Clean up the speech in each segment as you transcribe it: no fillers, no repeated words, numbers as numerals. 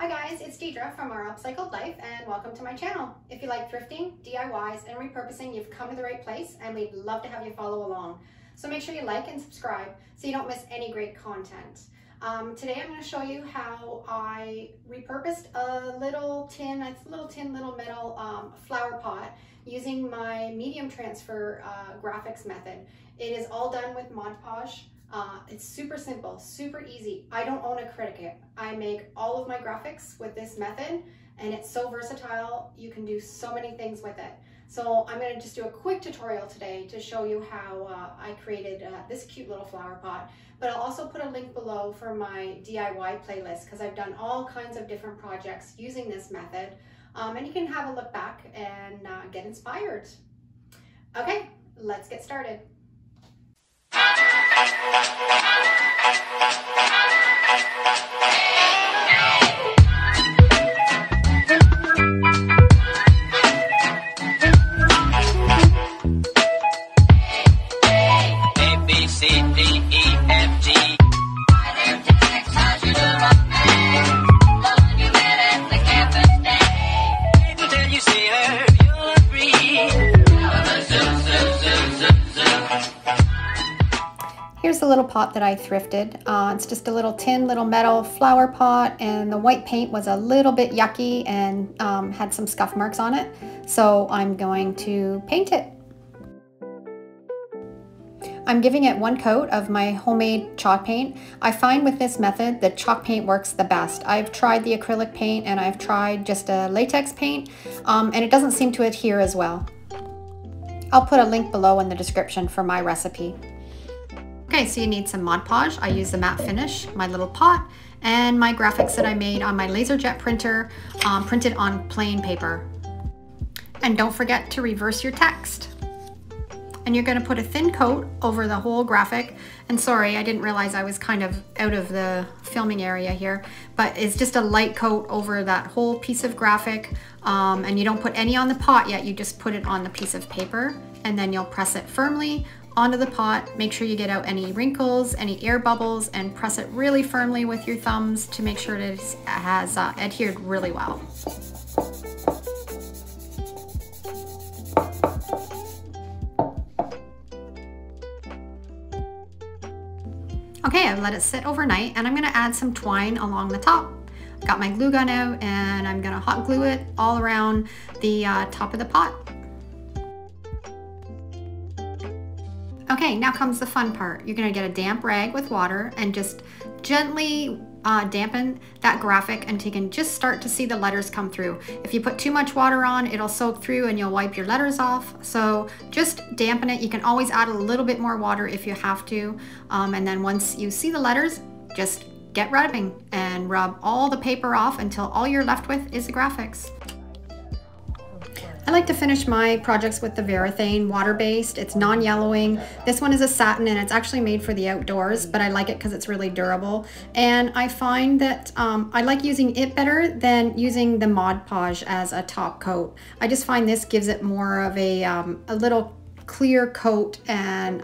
Hi guys, it's Deidre from our Upcycled Life and welcome to my channel. If you like thrifting, DIYs, and repurposing, you've come to the right place and we'd love to have you follow along. So make sure you like and subscribe so you don't miss any great content. Today I'm going to show you how I repurposed a little tin, little metal flower pot using my medium transfer graphics method. It is all done with Mod Podge. It's super simple, super easy. I don't own a Cricut. I make all of my graphics with this method and it's so versatile. You can do so many things with it. So I'm going to just do a quick tutorial today to show you how I created this cute little flower pot. But I'll also put a link below for my DIY playlist because I've done all kinds of different projects using this method. And you can have a look back and get inspired. Okay, let's get started. Here's the little pot that I thrifted. It's just a little metal flower pot, and the white paint was a little bit yucky and had some scuff marks on it. So I'm going to paint it. I'm giving it one coat of my homemade chalk paint. I find with this method the chalk paint works the best. I've tried the acrylic paint and I've tried just a latex paint and it doesn't seem to adhere as well. I'll put a link below in the description for my recipe. Okay, so you need some Mod Podge. I use the matte finish, my little pot, and my graphics that I made on my LaserJet printer, printed on plain paper. And don't forget to reverse your text. And you're going to put a thin coat over the whole graphic. And sorry, I didn't realize I was kind of out of the filming area here, but it's just a light coat over that whole piece of graphic. And you don't put any on the pot yet, you just put it on the piece of paper, and then you'll press it firmly onto the pot. Make sure you get out any wrinkles, any air bubbles, and press it really firmly with your thumbs to make sure that it has adhered really well. Okay, I've let it sit overnight and I'm going to add some twine along the top. Got my glue gun out and I'm going to hot glue it all around the top of the pot. Okay, now comes the fun part. You're going to get a damp rag with water and just gently dampen that graphic until you can just start to see the letters come through. If you put too much water on, it'll soak through and you'll wipe your letters off. So just dampen it. You can always add a little bit more water if you have to. And then once you see the letters, just get rubbing and rub all the paper off until all you're left with is the graphics. I like to finish my projects with the Varathane water-based. It's non-yellowing. This one is a satin and it's actually made for the outdoors, but I like it because it's really durable. And I find that I like using it better than using the Mod Podge as a top coat. I just find this gives it more of a little clear coat and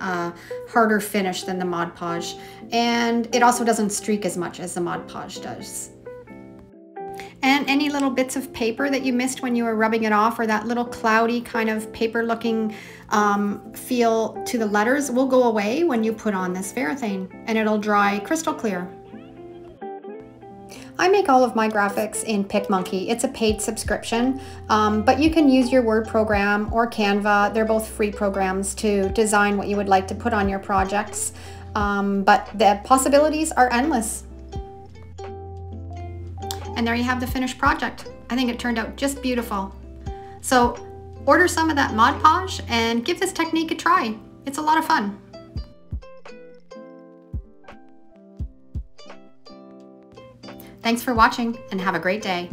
harder finish than the Mod Podge. And it also doesn't streak as much as the Mod Podge does. And any little bits of paper that you missed when you were rubbing it off, or that little cloudy kind of paper looking feel to the letters, will go away when you put on this Varathane and it'll dry crystal clear. I make all of my graphics in PicMonkey. It's a paid subscription, but you can use your Word program or Canva. They're both free programs to design what you would like to put on your projects, but the possibilities are endless. And there you have the finished project. I think it turned out just beautiful. So order some of that Mod Podge and give this technique a try. It's a lot of fun. Thanks for watching and have a great day.